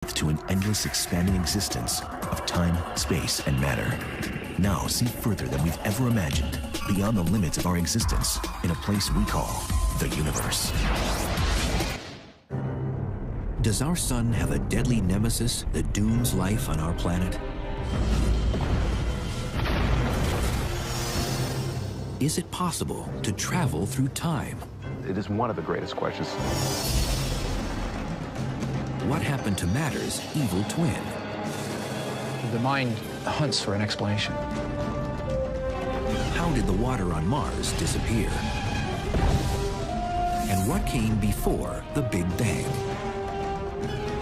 to an endless expanding existence of time, space, and matter. Now see further than we've ever imagined, beyond the limits of our existence, in a place we call the universe. Does our sun have a deadly nemesis that dooms life on our planet? Is it possible to travel through time? It is one of the greatest questions. What happened to matter's evil twin? The mind hunts for an explanation. How did the water on Mars disappear? And what came before the Big Bang?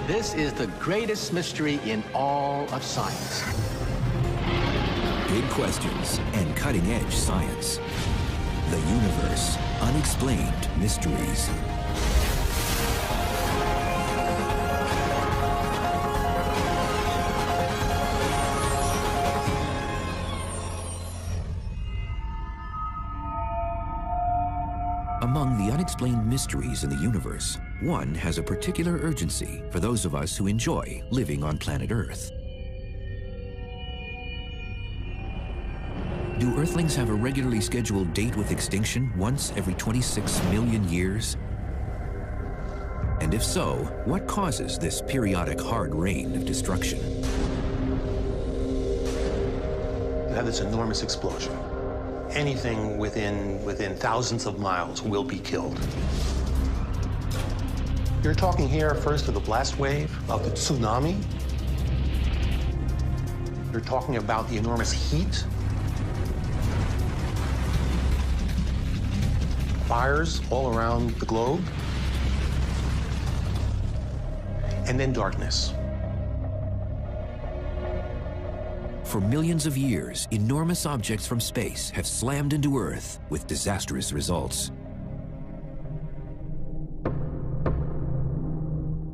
This is the greatest mystery in all of science. Big questions and cutting-edge science. The universe, unexplained mysteries. Among the unexplained mysteries in the universe, one has a particular urgency for those of us who enjoy living on planet Earth. Do Earthlings have a regularly scheduled date with extinction once every 26 million years? And if so, what causes this periodic hard rain of destruction? You have this enormous explosion. Anything within thousands of miles will be killed. You're talking here first of the blast wave, of the tsunami. You're talking about the enormous heat. Fires all around the globe. And then darkness. For millions of years, enormous objects from space have slammed into Earth with disastrous results.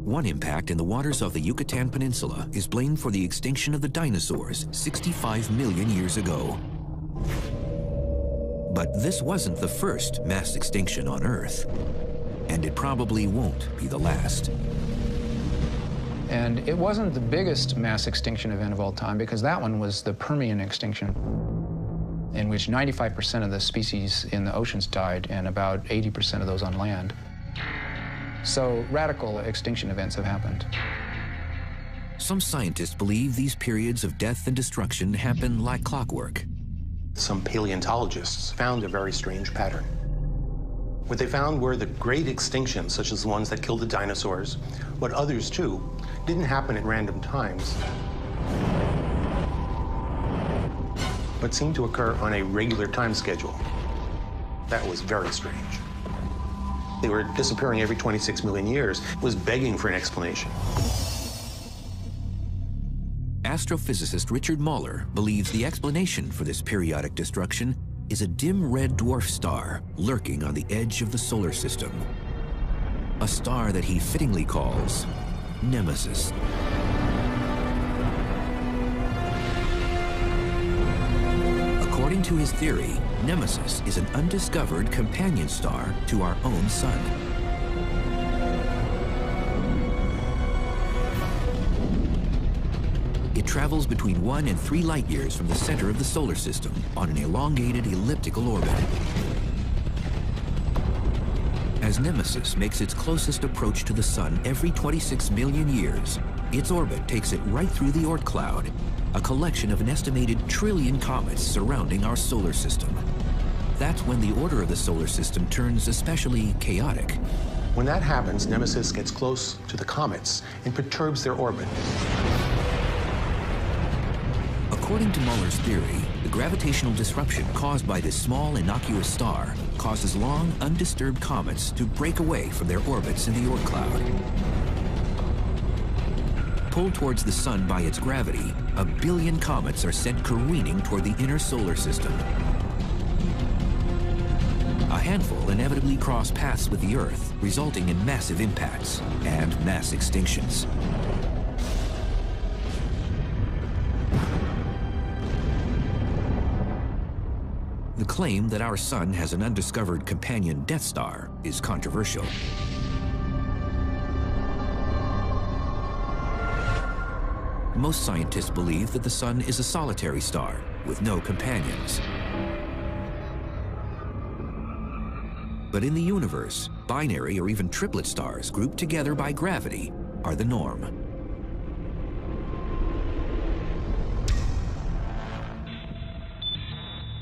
One impact in the waters of the Yucatan Peninsula is blamed for the extinction of the dinosaurs 65 million years ago. But this wasn't the first mass extinction on Earth, and it probably won't be the last. And it wasn't the biggest mass extinction event of all time, because that one was the Permian extinction, in which 95% of the species in the oceans died and about 80% of those on land. So radical extinction events have happened. Some scientists believe these periods of death and destruction happen like clockwork. Some paleontologists found a very strange pattern. What they found were the great extinctions, such as the ones that killed the dinosaurs, but others too, didn't happen at random times, but seemed to occur on a regular time schedule. That was very strange. They were disappearing every 26 million years. It was begging for an explanation. Astrophysicist Richard Muller believes the explanation for this periodic destruction is a dim red dwarf star lurking on the edge of the solar system. A star that he fittingly calls Nemesis. According to his theory, Nemesis is an undiscovered companion star to our own sun. It travels between 1 and 3 light years from the center of the solar system on an elongated elliptical orbit. As Nemesis makes its closest approach to the sun every 26 million years, its orbit takes it right through the Oort cloud, a collection of an estimated trillion comets surrounding our solar system. That's when the order of the solar system turns especially chaotic. When that happens, Nemesis gets close to the comets and perturbs their orbit. According to Muller's theory, the gravitational disruption caused by this small, innocuous star causes long, undisturbed comets to break away from their orbits in the Oort cloud. Pulled towards the sun by its gravity, 1 billion comets are sent careening toward the inner solar system. A handful inevitably cross paths with the Earth, resulting in massive impacts and mass extinctions. The claim that our sun has an undiscovered companion Death Star is controversial. Most scientists believe that the Sun is a solitary star with no companions. But in the universe, binary or even triplet stars grouped together by gravity are the norm.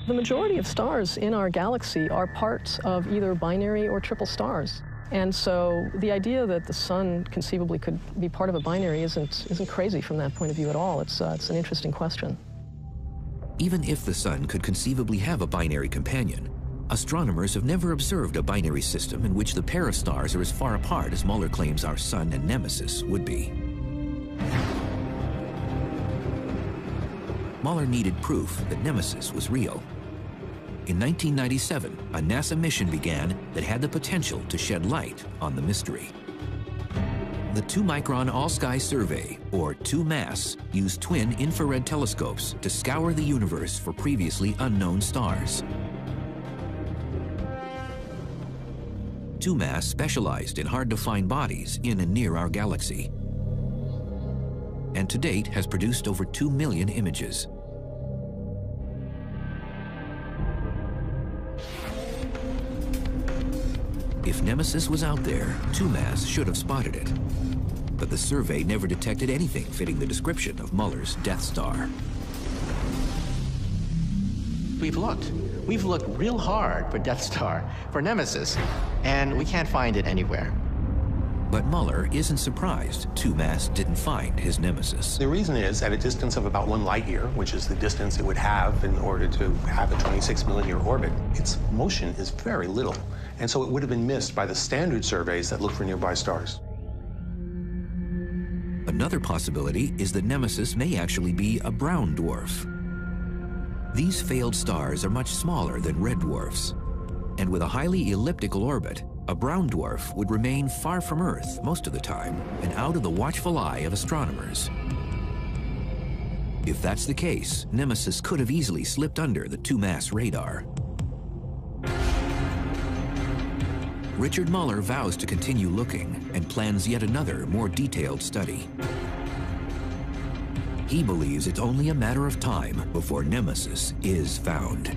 The majority of stars in our galaxy are parts of either binary or triple stars. And so the idea that the Sun conceivably could be part of a binary isn't crazy from that point of view at all. It's an interesting question. Even if the Sun could conceivably have a binary companion, astronomers have never observed a binary system in which the pair of stars are as far apart as Muller claims our Sun and Nemesis would be. Muller needed proof that Nemesis was real. In 1997, a NASA mission began that had the potential to shed light on the mystery. The 2-micron all-sky survey, or 2MASS, used twin infrared telescopes to scour the universe for previously unknown stars. 2MASS specialized in hard-to-find bodies in and near our galaxy, and to date has produced over 2 million images. If Nemesis was out there, 2MASS should have spotted it. But the survey never detected anything fitting the description of Muller's Death Star. We've looked. We've looked real hard for Death Star, for Nemesis, and we can't find it anywhere. But Muller isn't surprised 2MASS didn't find his Nemesis. The reason is, at a distance of about 1 light year, which is the distance it would have in order to have a 26 million year orbit, its motion is very little. And so it would have been missed by the standard surveys that look for nearby stars. Another possibility is that Nemesis may actually be a brown dwarf. These failed stars are much smaller than red dwarfs, and with a highly elliptical orbit, a brown dwarf would remain far from Earth most of the time and out of the watchful eye of astronomers. If that's the case, Nemesis could have easily slipped under the 2MASS radar. Richard Muller vows to continue looking and plans yet another, more detailed study. He believes it's only a matter of time before Nemesis is found.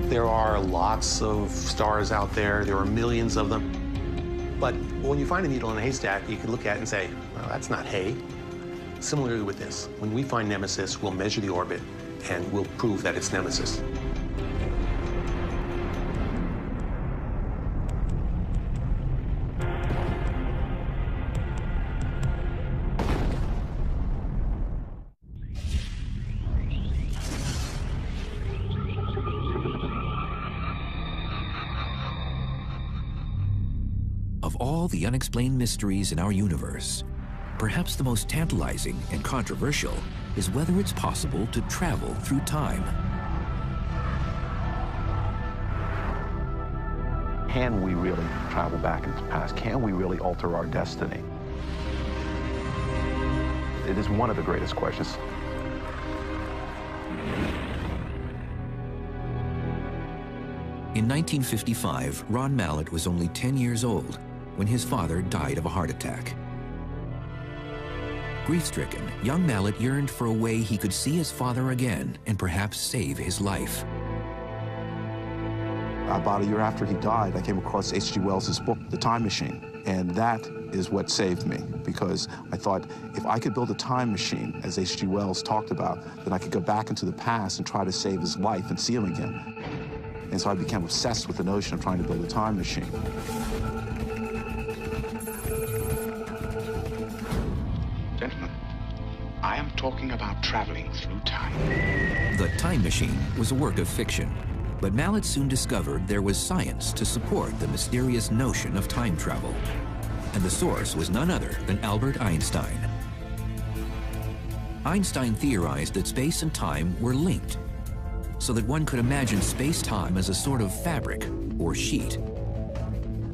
There are lots of stars out there. There are millions of them. But when you find a needle in a haystack, you can look at it and say, well, that's not hay. Similarly with this, when we find Nemesis, we'll measure the orbit and we'll prove that it's Nemesis. Of all the unexplained mysteries in our universe, perhaps the most tantalizing and controversial is whether it's possible to travel through time. Can we really travel back into the past? Can we really alter our destiny? It is one of the greatest questions. In 1955, Ron Mallett was only 10 years old when his father died of a heart attack. Grief-stricken, young Mallett yearned for a way he could see his father again and perhaps save his life. About a year after he died, I came across H.G. Wells' book, The Time Machine, and that is what saved me, because I thought if I could build a time machine, as H.G. Wells talked about, then I could go back into the past and try to save his life and see him again. And so I became obsessed with the notion of trying to build a time machine. Gentlemen, I am talking about traveling through time. The Time Machine was a work of fiction, but Mallett soon discovered there was science to support the mysterious notion of time travel. And the source was none other than Albert Einstein. Einstein theorized that space and time were linked, so that one could imagine space-time as a sort of fabric or sheet.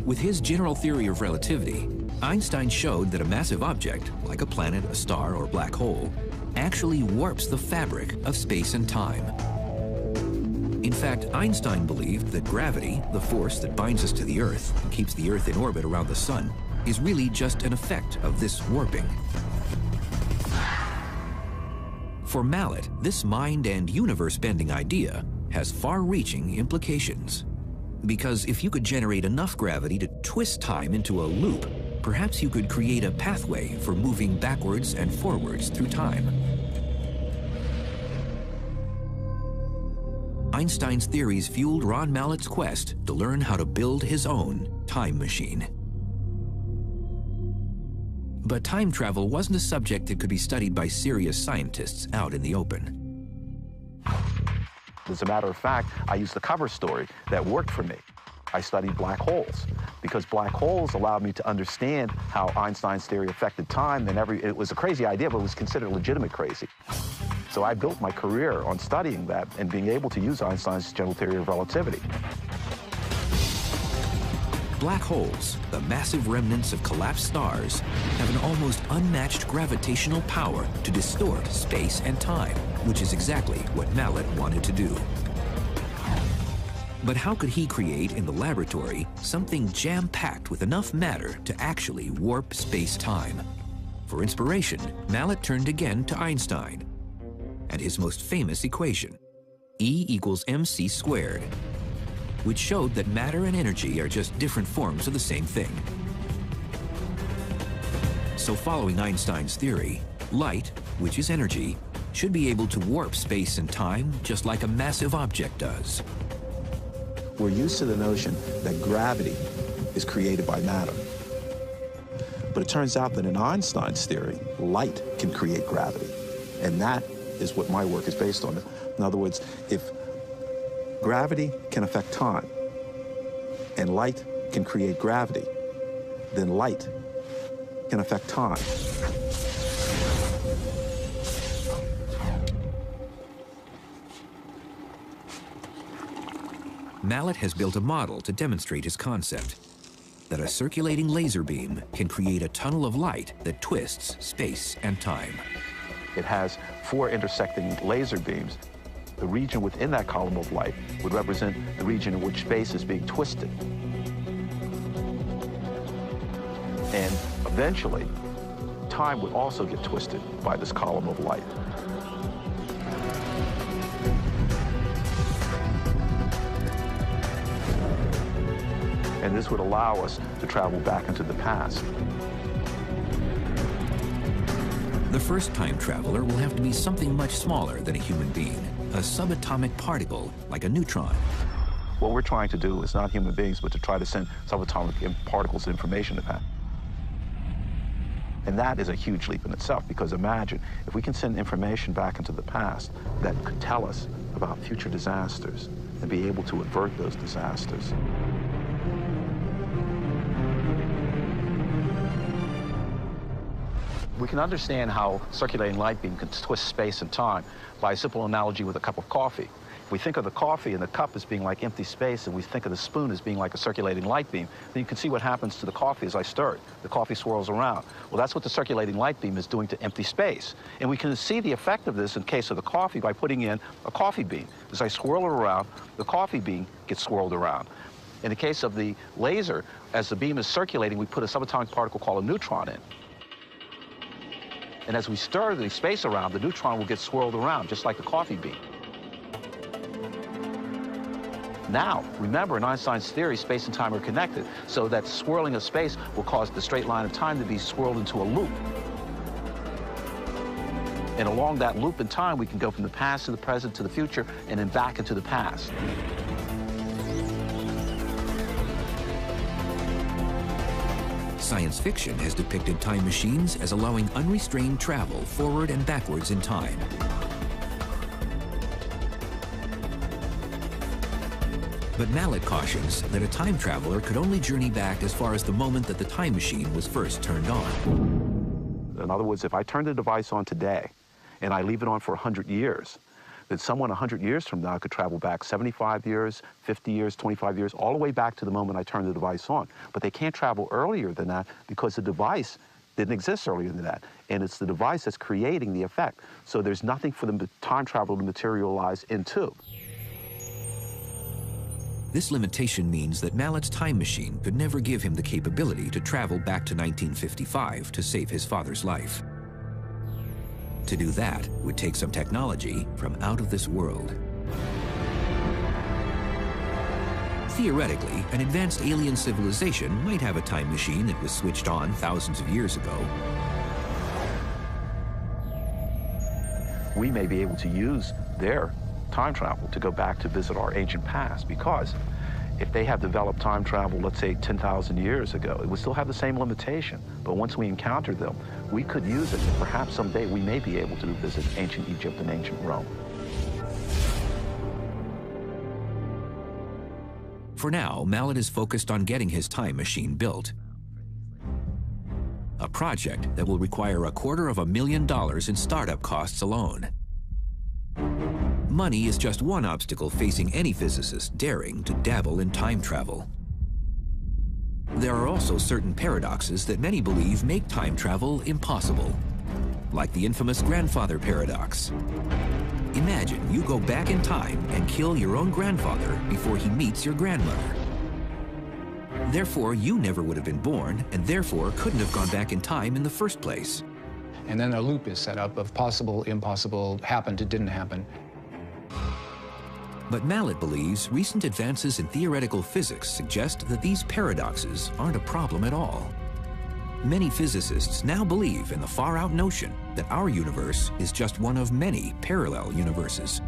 With his general theory of relativity, Einstein showed that a massive object, like a planet, a star, or black hole, actually warps the fabric of space and time. In fact, Einstein believed that gravity, the force that binds us to the Earth and keeps the Earth in orbit around the Sun, is really just an effect of this warping. For Mallet, this mind and universe-bending idea has far-reaching implications. Because if you could generate enough gravity to twist time into a loop, perhaps you could create a pathway for moving backwards and forwards through time. Einstein's theories fueled Ron Mallet's quest to learn how to build his own time machine. But time travel wasn't a subject that could be studied by serious scientists out in the open. As a matter of fact, I used the cover story that worked for me. I studied black holes because black holes allowed me to understand how Einstein's theory affected time, and it was a crazy idea, but it was considered legitimate crazy. So I built my career on studying that and being able to use Einstein's general theory of relativity. Black holes, the massive remnants of collapsed stars, have an almost unmatched gravitational power to distort space and time, which is exactly what Mallet wanted to do. But how could he create in the laboratory something jam-packed with enough matter to actually warp space-time? For inspiration, Mallet turned again to Einstein and his most famous equation, E equals mc squared, which showed that matter and energy are just different forms of the same thing. So following Einstein's theory, light, which is energy, should be able to warp space and time just like a massive object does. We're used to the notion that gravity is created by matter. But it turns out that in Einstein's theory, light can create gravity. And that is what my work is based on. In other words, if gravity can affect time and light can create gravity, then light can affect time. Mallet has built a model to demonstrate his concept, that a circulating laser beam can create a tunnel of light that twists space and time. It has 4 intersecting laser beams. The region within that column of light would represent the region in which space is being twisted. And eventually, time would also get twisted by this column of light. And this would allow us to travel back into the past. The first time traveler will have to be something much smaller than a human being, a subatomic particle like a neutron. What we're trying to do is not human beings, but to try to send subatomic particles information to that. And that is a huge leap in itself, because imagine if we can send information back into the past that could tell us about future disasters and be able to avert those disasters. We can understand how circulating light beam can twist space and time by a simple analogy with a cup of coffee. If we think of the coffee and the cup as being like empty space, and we think of the spoon as being like a circulating light beam, then you can see what happens to the coffee as I stir it. The coffee swirls around. Well, that's what the circulating light beam is doing to empty space. And we can see the effect of this in case of the coffee by putting in a coffee bean. As I swirl it around, the coffee bean gets swirled around. In the case of the laser, as the beam is circulating, we put a subatomic particle called a neutron in. And as we stir the space around, the neutron will get swirled around, just like the coffee bean. Now, remember, in Einstein's theory, space and time are connected, so that swirling of space will cause the straight line of time to be swirled into a loop. And along that loop in time, we can go from the past to the present to the future, and then back into the past. Science fiction has depicted time machines as allowing unrestrained travel forward and backwards in time. But Mallet cautions that a time traveler could only journey back as far as the moment that the time machine was first turned on. In other words, if I turn the device on today and I leave it on for 100 years, that someone 100 years from now could travel back 75 years, 50 years, 25 years, all the way back to the moment I turned the device on. But they can't travel earlier than that because the device didn't exist earlier than that. And it's the device that's creating the effect. So there's nothing for the time travel to materialize into. This limitation means that Mallet's time machine could never give him the capability to travel back to 1955 to save his father's life. To do that would take some technology from out of this world. Theoretically, an advanced alien civilization might have a time machine that was switched on thousands of years ago. We may be able to use their time travel to go back to visit our ancient past, because if they have developed time travel, let's say 10,000 years ago, it would still have the same limitation. But once we encounter them, we could use it, and perhaps someday we may be able to visit ancient Egypt and ancient Rome. For now, Mallet is focused on getting his time machine built. A project that will require $250,000 in startup costs alone. Money is just one obstacle facing any physicist daring to dabble in time travel. There are also certain paradoxes that many believe make time travel impossible, like the infamous grandfather paradox. Imagine you go back in time and kill your own grandfather before he meets your grandmother. Therefore, you never would have been born, and therefore couldn't have gone back in time in the first place. And then a loop is set up of possible, impossible, happened, it didn't happen. But Mallet believes recent advances in theoretical physics suggest that these paradoxes aren't a problem at all. Many physicists now believe in the far-out notion that our universe is just one of many parallel universes.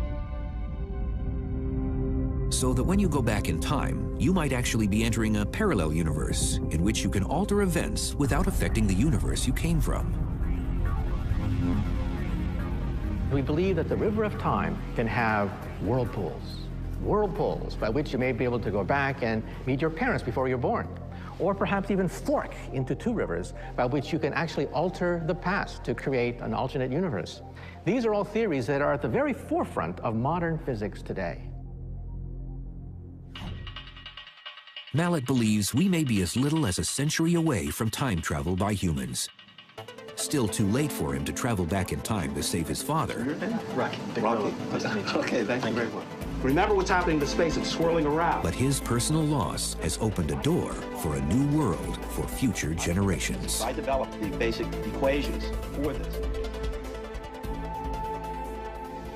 So that when you go back in time, you might actually be entering a parallel universe in which you can alter events without affecting the universe you came from. We believe that the river of time can have whirlpools by which you may be able to go back and meet your parents before you're born. Or perhaps even fork into two rivers by which you can actually alter the past to create an alternate universe. These are all theories that are at the very forefront of modern physics today. Mallet believes we may be as little as a century away from time travel by humans. Still too late for him to travel back in time to save his father. Rocky. Okay, thank you very much. Remember what's happening to space, it's swirling around. But his personal loss has opened a door for a new world for future generations. I developed the basic equations for this.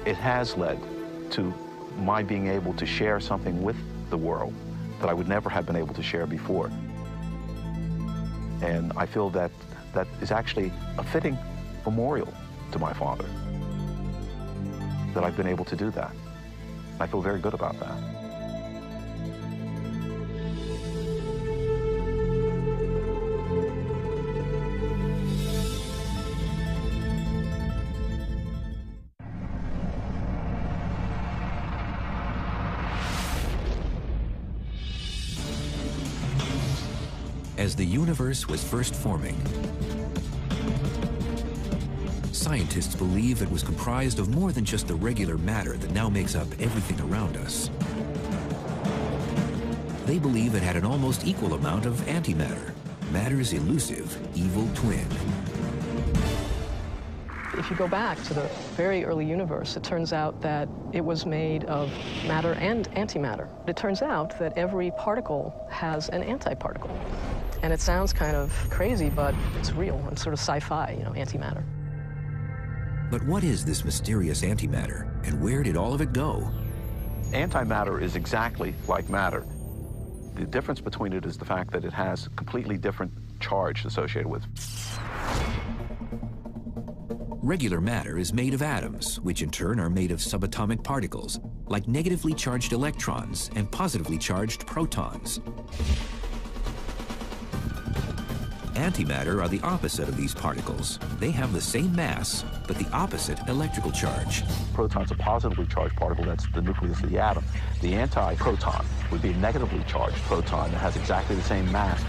It has led to my being able to share something with the world that I would never have been able to share before. And I feel that that is actually a fitting memorial to my father, that I've been able to do that. I feel very good about that. As the universe was first forming, scientists believe it was comprised of more than just the regular matter that now makes up everything around us. They believe it had an almost equal amount of antimatter, matter's elusive evil twin. If you go back to the very early universe, it turns out that it was made of matter and antimatter. It turns out that every particle has an antiparticle. And it sounds kind of crazy, but it's real. It's sort of sci-fi, you know, antimatter. But what is this mysterious antimatter, and where did all of it go? Antimatter is exactly like matter. The difference between it is the fact that it has a completely different charge associated with it. Regular matter is made of atoms, which in turn are made of subatomic particles, like negatively charged electrons and positively charged protons. Antimatter are the opposite of these particles. They have the same mass, but the opposite electrical charge. Proton's a positively charged particle, that's the nucleus of the atom. The anti-proton would be a negatively charged proton that has exactly the same mass.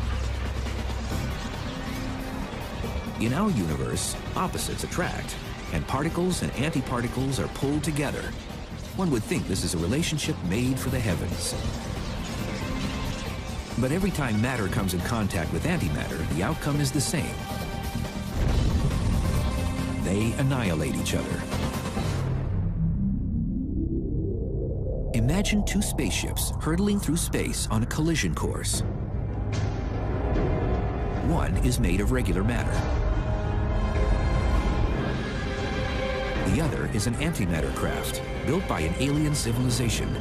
In our universe, opposites attract, and particles and antiparticles are pulled together. One would think this is a relationship made for the heavens. But every time matter comes in contact with antimatter, the outcome is the same. They annihilate each other. Imagine two spaceships hurtling through space on a collision course. One is made of regular matter. The other is an antimatter craft built by an alien civilization.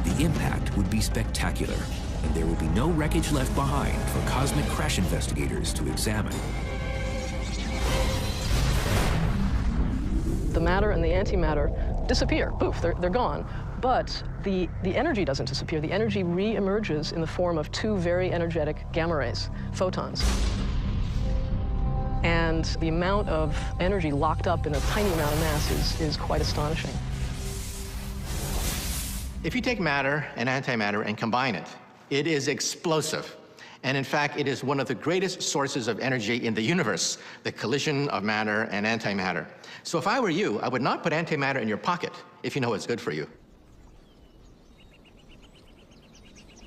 The impact would be spectacular, and there would be no wreckage left behind for cosmic crash investigators to examine. The matter and the antimatter disappear. Poof, they're gone. But the energy doesn't disappear. The energy re-emerges in the form of two very energetic gamma rays, photons. And the amount of energy locked up in a tiny amount of mass is quite astonishing. If you take matter and antimatter and combine it, it is explosive. And in fact, it is one of the greatest sources of energy in the universe, the collision of matter and antimatter. So if I were you, I would not put antimatter in your pocket if you know it's good for you.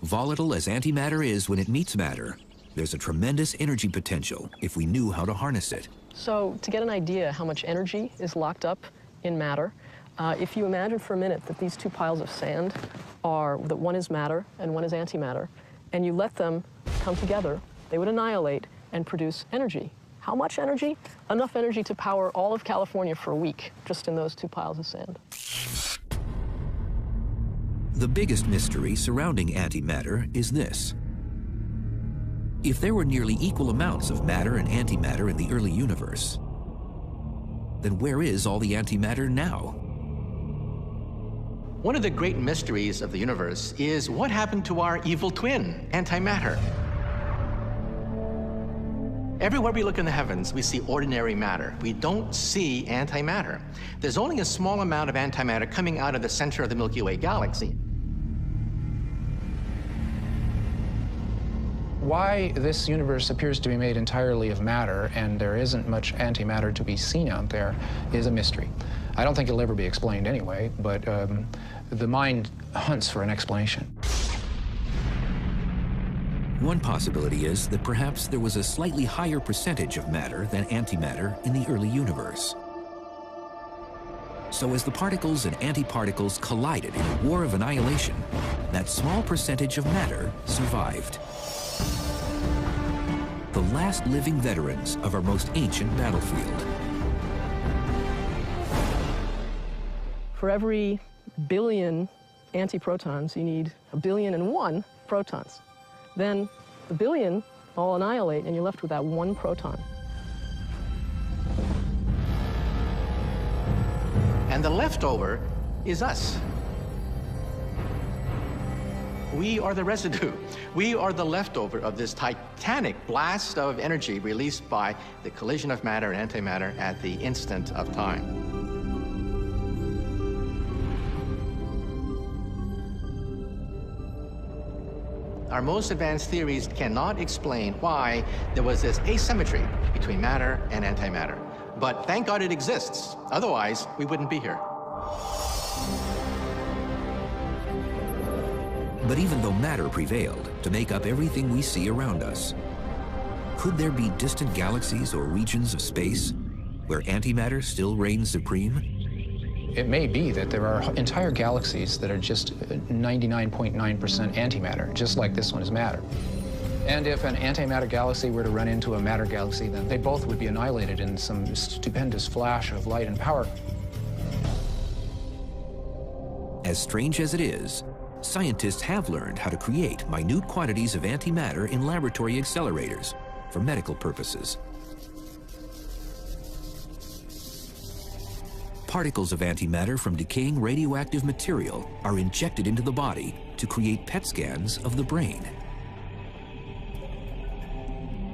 Volatile as antimatter is when it meets matter, there's a tremendous energy potential if we knew how to harness it. So to get an idea how much energy is locked up in matter, if you imagine for a minute that these two piles of sand that one is matter and one is antimatter, and you let them come together, they would annihilate and produce energy. How much energy? Enough energy to power all of California for a week, just in those two piles of sand. The biggest mystery surrounding antimatter is this. If there were nearly equal amounts of matter and antimatter in the early universe, then where is all the antimatter now? One of the great mysteries of the universe is what happened to our evil twin, antimatter. Everywhere we look in the heavens, we see ordinary matter. We don't see antimatter. There's only a small amount of antimatter coming out of the center of the Milky Way galaxy. Why this universe appears to be made entirely of matter and there isn't much antimatter to be seen out there is a mystery. I don't think it'll ever be explained anyway, but the mind hunts for an explanation. One possibility is that perhaps there was a slightly higher percentage of matter than antimatter in the early universe. So as the particles and antiparticles collided in a war of annihilation, that small percentage of matter survived. The last living veterans of our most ancient battlefield. For every billion antiprotons, you need 1,000,001,000 protons. Then the billion all annihilate, and you're left with that one proton. And the leftover is us. We are the residue. We are the leftover of this titanic blast of energy released by the collision of matter and antimatter at the instant of time. Our most advanced theories cannot explain why there was this asymmetry between matter and antimatter. But thank God it exists. Otherwise, we wouldn't be here. But even though matter prevailed to make up everything we see around us, could there be distant galaxies or regions of space where antimatter still reigns supreme? It may be that there are entire galaxies that are just 99.9% antimatter, just like this one is matter. And if an antimatter galaxy were to run into a matter galaxy, then they both would be annihilated in some stupendous flash of light and power. As strange as it is, scientists have learned how to create minute quantities of antimatter in laboratory accelerators for medical purposes. Particles of antimatter from decaying radioactive material are injected into the body to create PET scans of the brain.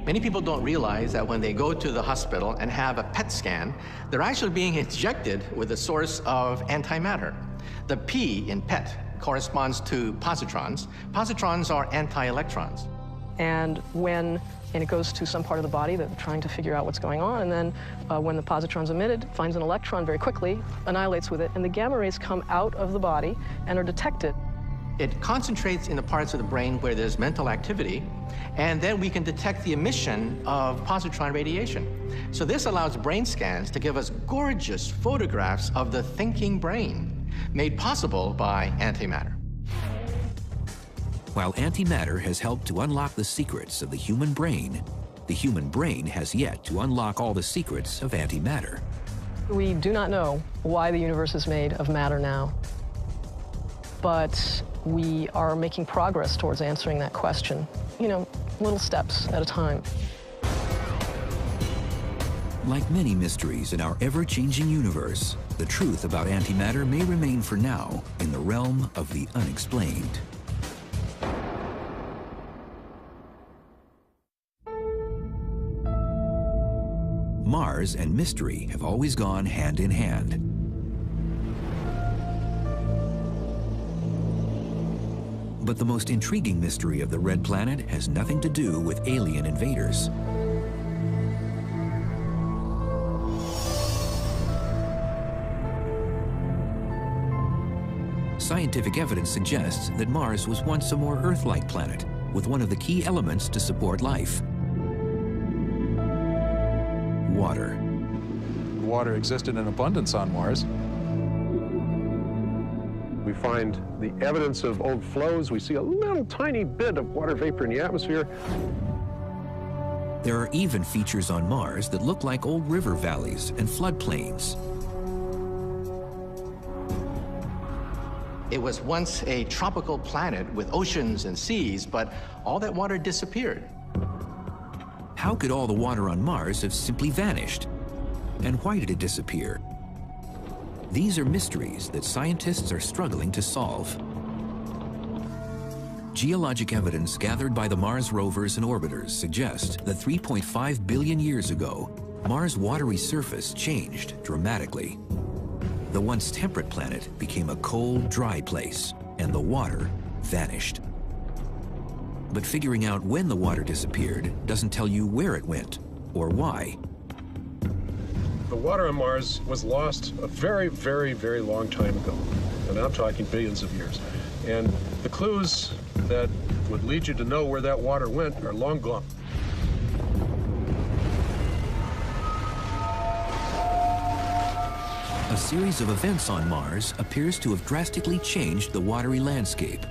Many people don't realize that when they go to the hospital and have a PET scan, they're actually being injected with a source of antimatter. The P in PET corresponds to positrons. Positrons are anti-electrons. And when it goes to some part of the body that they're trying to figure out what's going on, and then when the positron's emitted, finds an electron very quickly, annihilates with it, and the gamma rays come out of the body and are detected. It concentrates in the parts of the brain where there's mental activity, and then we can detect the emission of positron radiation. So this allows brain scans to give us gorgeous photographs of the thinking brain, made possible by antimatter. While antimatter has helped to unlock the secrets of the human brain, the human brain has yet to unlock all the secrets of antimatter. We do not know why the universe is made of matter now, but we are making progress towards answering that question, you know, little steps at a time. Like many mysteries in our ever-changing universe, the truth about antimatter may remain for now in the realm of the unexplained. Mars and mystery have always gone hand in hand. But the most intriguing mystery of the Red Planet has nothing to do with alien invaders. Scientific evidence suggests that Mars was once a more Earth-like planet, with one of the key elements to support life: water. Water existed in abundance on Mars. We find the evidence of old flows. We see a little tiny bit of water vapor in the atmosphere. There are even features on Mars that look like old river valleys and floodplains. It was once a tropical planet with oceans and seas, but all that water disappeared. How could all the water on Mars have simply vanished? And why did it disappear? These are mysteries that scientists are struggling to solve. Geologic evidence gathered by the Mars rovers and orbiters suggests that 3.5 billion years ago, Mars' watery surface changed dramatically. The once temperate planet became a cold, dry place, and the water vanished. But figuring out when the water disappeared doesn't tell you where it went or why. The water on Mars was lost a very, very, very long time ago. And I'm talking billions of years. And the clues that would lead you to know where that water went are long gone. A series of events on Mars appears to have drastically changed the watery landscape.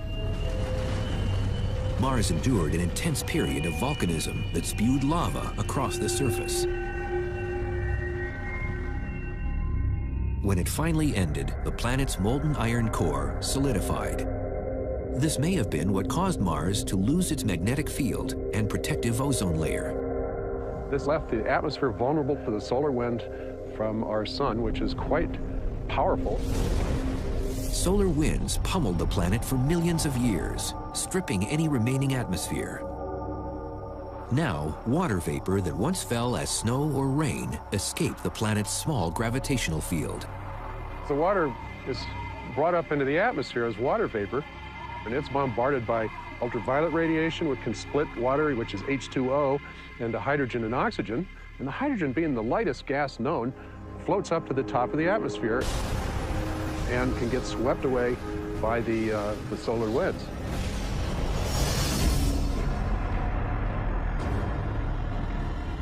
Mars endured an intense period of volcanism that spewed lava across the surface. When it finally ended, the planet's molten iron core solidified. This may have been what caused Mars to lose its magnetic field and protective ozone layer. This left the atmosphere vulnerable to the solar wind from our sun, which is quite powerful. Solar winds pummeled the planet for millions of years, stripping any remaining atmosphere. Now, water vapor that once fell as snow or rain escaped the planet's small gravitational field. The water is brought up into the atmosphere as water vapor, and it's bombarded by ultraviolet radiation, which can split water, which is H2O, into hydrogen and oxygen. And the hydrogen, being the lightest gas known, floats up to the top of the atmosphere and can get swept away by the solar winds.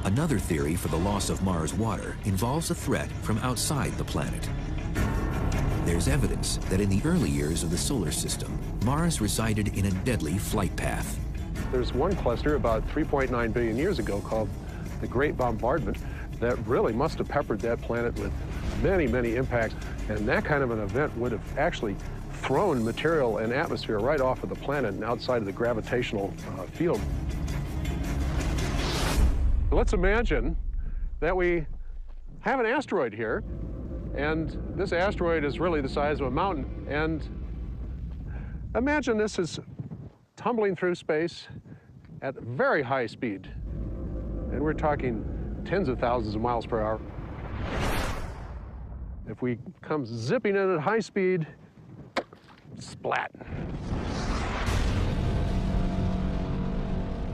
Another theory for the loss of Mars' water involves a threat from outside the planet. There's evidence that in the early years of the solar system, Mars resided in a deadly flight path. There's one cluster about 3.9 billion years ago called the Great Bombardment that really must have peppered that planet with many, many impacts. And that kind of an event would have actually thrown material and atmosphere right off of the planet and outside of the gravitational field. Let's imagine that we have an asteroid here, and this asteroid is really the size of a mountain. And imagine this is tumbling through space at very high speed. And we're talking tens of thousands of miles per hour. If we come zipping in at high speed, splat.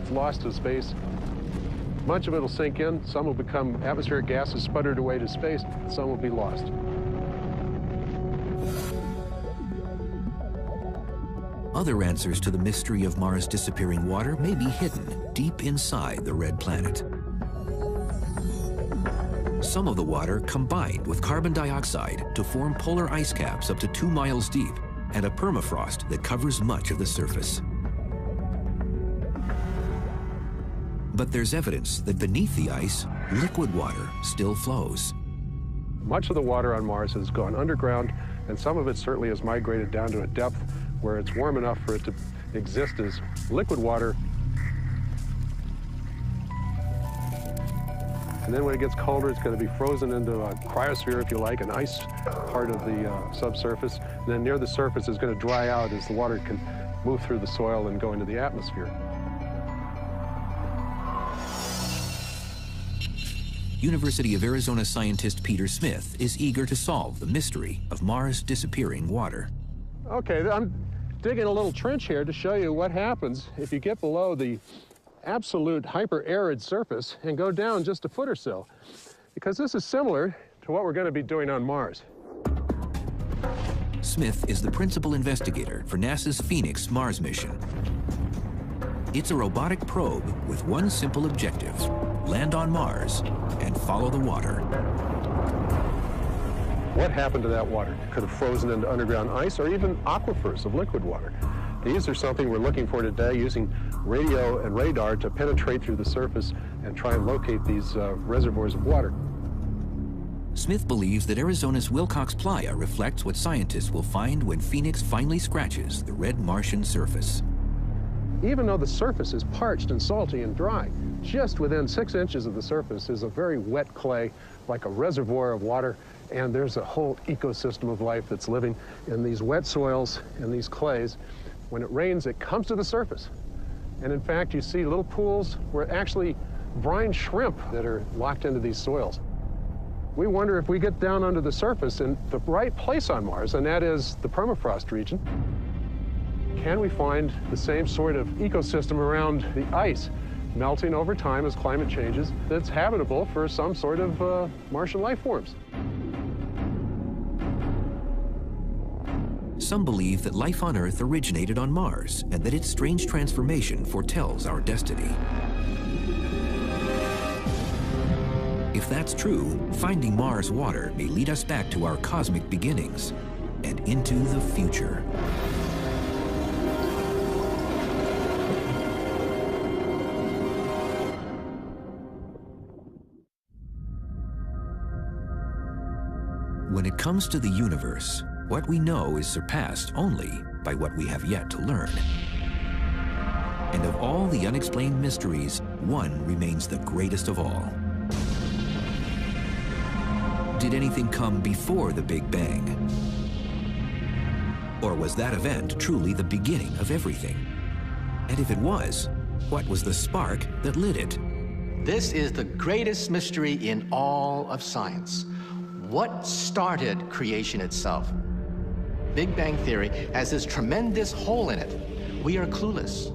It's lost to space. Much of it will sink in, some will become atmospheric gases sputtered away to space, some will be lost. Other answers to the mystery of Mars' disappearing water may be hidden deep inside the red planet. Some of the water combined with carbon dioxide to form polar ice caps up to 2 miles deep and a permafrost that covers much of the surface. But there's evidence that beneath the ice, liquid water still flows. Much of the water on Mars has gone underground, and some of it certainly has migrated down to a depth where it's warm enough for it to exist as liquid water. And then when it gets colder, it's going to be frozen into a cryosphere, if you like, an ice part of the subsurface. And then near the surface is going to dry out as the water can move through the soil and go into the atmosphere. University of Arizona scientist Peter Smith is eager to solve the mystery of Mars' disappearing water. Okay, I'm digging a little trench here to show you what happens if you get below the absolute hyper-arid surface and go down just a foot or so, because this is similar to what we're going to be doing on Mars. Smith is the principal investigator for NASA's Phoenix Mars mission. It's a robotic probe with one simple objective: land on Mars and follow the water. What happened to that water? It could have frozen into underground ice or even aquifers of liquid water. These are something we're looking for today, using radio and radar to penetrate through the surface and try and locate these reservoirs of water. Smith believes that Arizona's Wilcox Playa reflects what scientists will find when Phoenix finally scratches the red Martian surface. Even though the surface is parched and salty and dry, just within 6 inches of the surface is a very wet clay, like a reservoir of water, and there's a whole ecosystem of life that's living in these wet soils and these clays. When it rains, it comes to the surface. And in fact, you see little pools where actually brine shrimp that are locked into these soils. We wonder if we get down under the surface in the right place on Mars, and that is the permafrost region, can we find the same sort of ecosystem around the ice melting over time as climate changes that's habitable for some sort of Martian life forms? Some believe that life on Earth originated on Mars and that its strange transformation foretells our destiny. If that's true, finding Mars water may lead us back to our cosmic beginnings and into the future. When it comes to the universe, what we know is surpassed only by what we have yet to learn. And of all the unexplained mysteries, one remains the greatest of all. Did anything come before the Big Bang? Or was that event truly the beginning of everything? And if it was, what was the spark that lit it? This is the greatest mystery in all of science. What started creation itself? Big Bang Theory has this tremendous hole in it. We are clueless.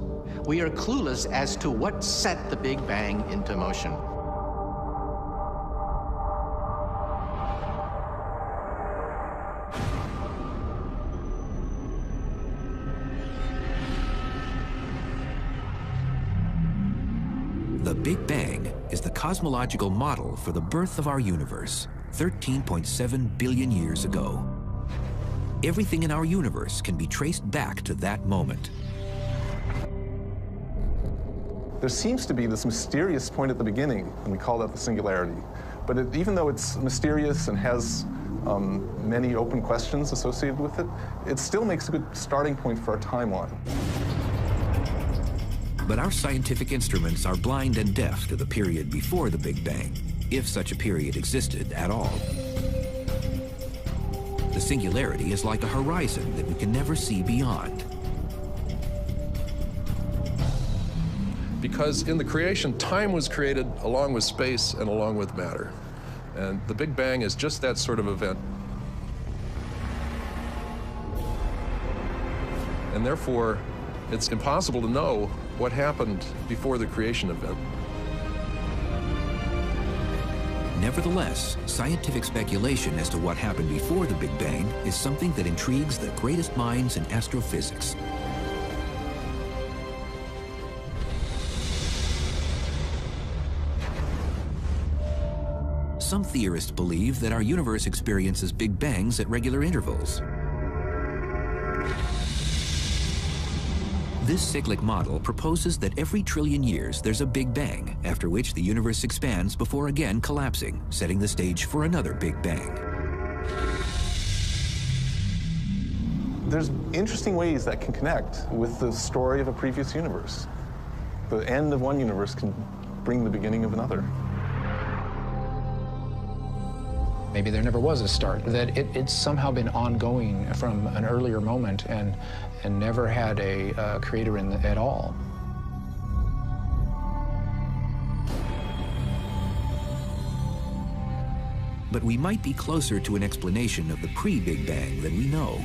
We are clueless as to what set the Big Bang into motion. The Big Bang is the cosmological model for the birth of our universe, 13.7 billion years ago. Everything in our universe can be traced back to that moment. There seems to be this mysterious point at the beginning, and we call that the singularity. But even though it's mysterious and has many open questions associated with it, it still makes a good starting point for our timeline. But our scientific instruments are blind and deaf to the period before the Big Bang, if such a period existed at all. The singularity is like a horizon that we can never see beyond. Because in the creation, time was created along with space and along with matter. And the Big Bang is just that sort of event. And therefore, it's impossible to know what happened before the creation event. Nevertheless, scientific speculation as to what happened before the Big Bang is something that intrigues the greatest minds in astrophysics. Some theorists believe that our universe experiences Big Bangs at regular intervals. This cyclic model proposes that every trillion years there's a Big Bang, after which the universe expands before again collapsing, setting the stage for another Big Bang. There's interesting ways that can connect with the story of a previous universe. The end of one universe can bring the beginning of another. Maybe there never was a start, that it's somehow been ongoing from an earlier moment and never had a creator at all. But we might be closer to an explanation of the pre-Big Bang than we know.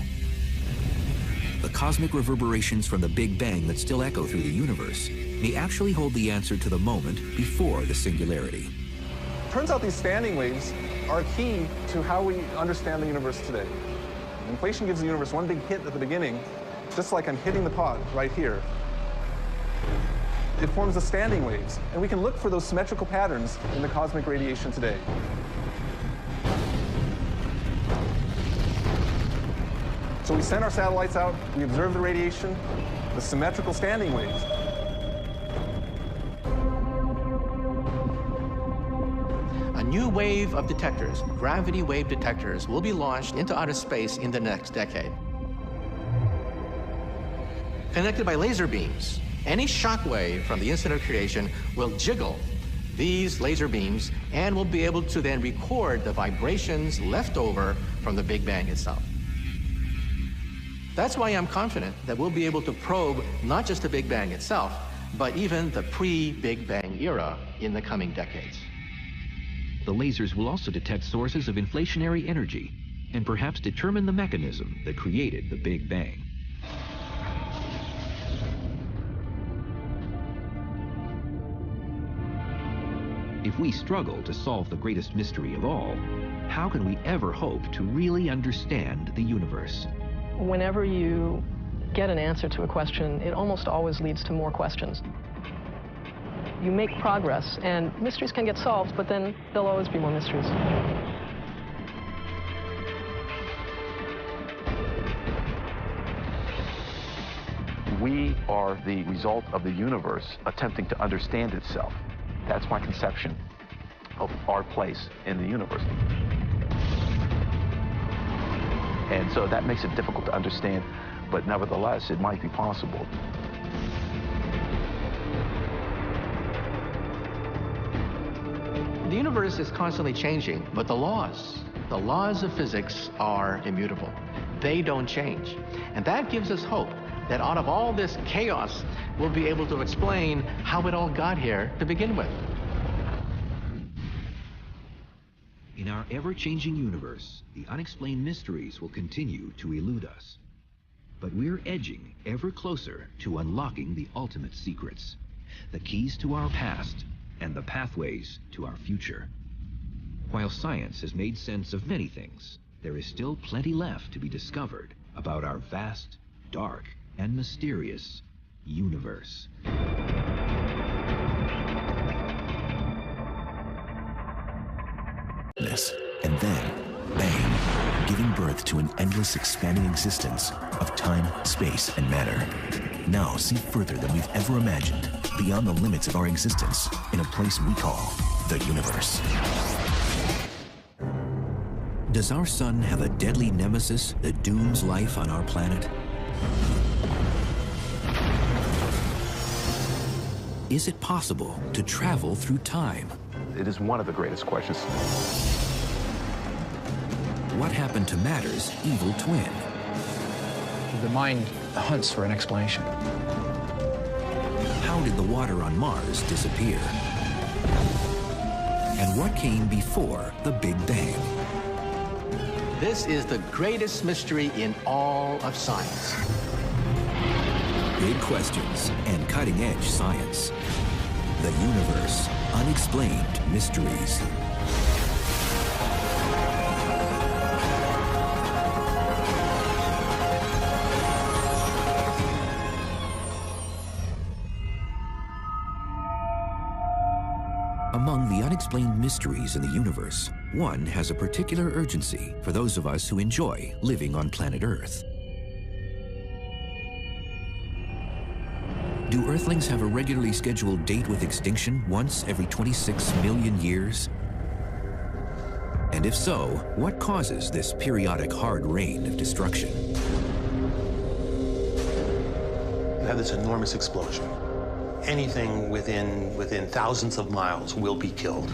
The cosmic reverberations from the Big Bang that still echo through the universe may actually hold the answer to the moment before the singularity. Turns out these standing waves are key to how we understand the universe today. Inflation gives the universe one big hit at the beginning, just like I'm hitting the pot right here. It forms the standing waves, and we can look for those symmetrical patterns in the cosmic radiation today. So we send our satellites out, we observe the radiation, the symmetrical standing waves. A new wave of detectors, gravity wave detectors, will be launched into outer space in the next decade. Connected by laser beams, any shock wave from the instant of creation will jiggle these laser beams and will be able to then record the vibrations left over from the Big Bang itself. That's why I'm confident that we'll be able to probe not just the Big Bang itself, but even the pre-Big Bang era in the coming decades. The lasers will also detect sources of inflationary energy and perhaps determine the mechanism that created the Big Bang. If we struggle to solve the greatest mystery of all, how can we ever hope to really understand the universe? Whenever you get an answer to a question, it almost always leads to more questions. You make progress, and mysteries can get solved, but then there'll always be more mysteries. We are the result of the universe attempting to understand itself. That's my conception of our place in the universe. And so that makes it difficult to understand, but nevertheless, it might be possible. The universe is constantly changing, but the laws of physics are immutable. They don't change. And that gives us hope that out of all this chaos, we'll be able to explain how it all got here to begin with. In our ever-changing universe, the unexplained mysteries will continue to elude us. But we're edging ever closer to unlocking the ultimate secrets, the keys to our past and the pathways to our future. While science has made sense of many things, there is still plenty left to be discovered about our vast, dark, and mysterious universe. And then, bang, giving birth to an endless expanding existence of time, space, and matter. Now see further than we've ever imagined, beyond the limits of our existence, in a place we call the universe. Does our sun have a deadly nemesis that dooms life on our planet? Is it possible to travel through time? It is one of the greatest questions. What happened to matter's evil twin? The mind hunts for an explanation. How did the water on Mars disappear? And what came before the Big Bang? This is the greatest mystery in all of science. Big questions and cutting-edge science. The universe, unexplained mysteries. Among the unexplained mysteries in the universe, one has a particular urgency for those of us who enjoy living on planet Earth. Do Earthlings have a regularly scheduled date with extinction once every 26 million years? And if so, what causes this periodic hard rain of destruction? You have this enormous explosion. Anything within thousands of miles will be killed.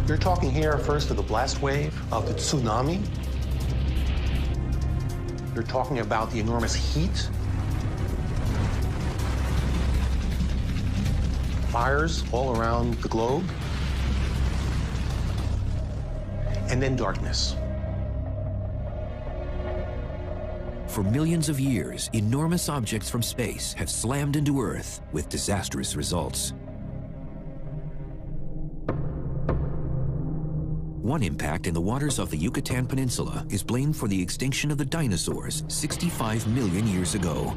You're talking here first of the blast wave, of the tsunami. You're talking about the enormous heat, fires all around the globe, and then darkness. For millions of years, enormous objects from space have slammed into Earth with disastrous results. One impact in the waters off the Yucatan Peninsula is blamed for the extinction of the dinosaurs 65 million years ago.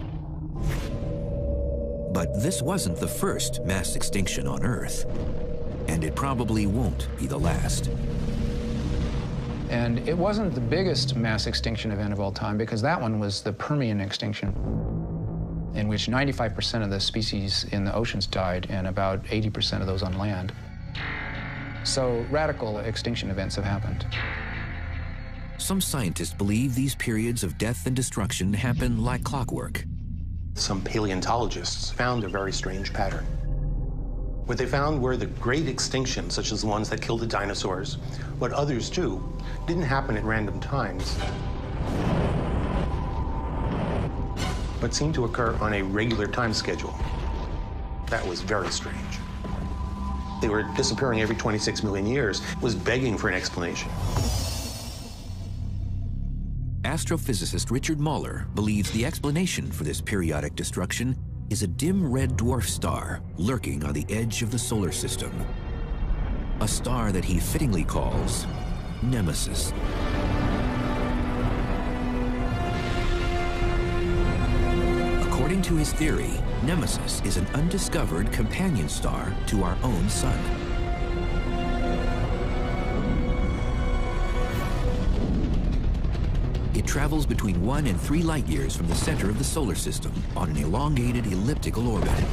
But this wasn't the first mass extinction on Earth, and it probably won't be the last. And it wasn't the biggest mass extinction event of all time, because that one was the Permian extinction, in which 95% of the species in the oceans died and about 80% of those on land. So radical extinction events have happened. Some scientists believe these periods of death and destruction happen like clockwork. Some paleontologists found a very strange pattern. What they found were the great extinctions, such as the ones that killed the dinosaurs, what others too, didn't happen at random times, but seemed to occur on a regular time schedule. That was very strange. They were disappearing every 26 million years, was begging for an explanation. Astrophysicist Richard Muller believes the explanation for this periodic destruction is a dim red dwarf star lurking on the edge of the solar system. A star that he fittingly calls Nemesis. According to his theory, Nemesis is an undiscovered companion star to our own sun. It travels between 1 and 3 light years from the center of the solar system on an elongated elliptical orbit.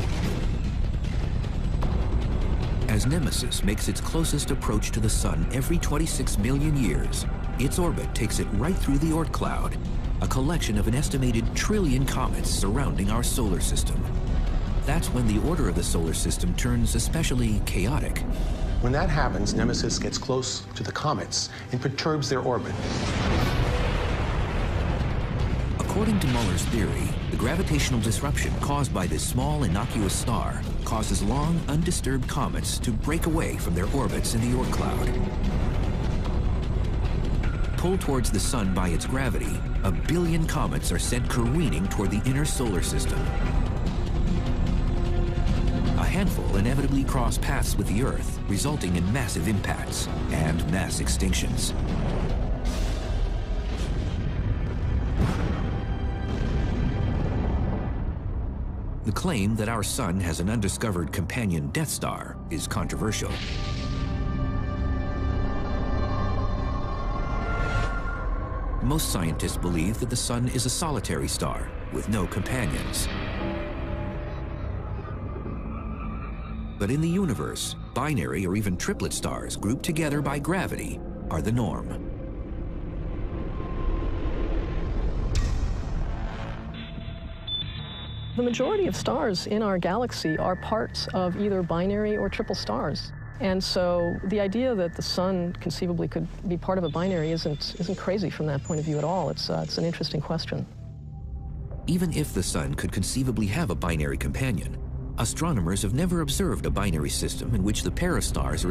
As Nemesis makes its closest approach to the sun every 26 million years, its orbit takes it right through the Oort cloud, a collection of an estimated trillion comets surrounding our solar system. That's when the order of the solar system turns especially chaotic. When that happens, Nemesis gets close to the comets and perturbs their orbit. According to Muller's theory, the gravitational disruption caused by this small, innocuous star causes long, undisturbed comets to break away from their orbits in the Oort cloud. Pulled towards the sun by its gravity, 1 billion comets are sent careening toward the inner solar system. A handful inevitably cross paths with the Earth, resulting in massive impacts and mass extinctions. The claim that our sun has an undiscovered companion Death Star is controversial. Most scientists believe that the sun is a solitary star with no companions. But in the universe, binary or even triplet stars grouped together by gravity are the norm. The majority of stars in our galaxy are parts of either binary or triple stars. And so the idea that the sun conceivably could be part of a binary isn't crazy from that point of view at all. It's an interesting question. Even if the sun could conceivably have a binary companion, astronomers have never observed a binary system in which the pair of stars are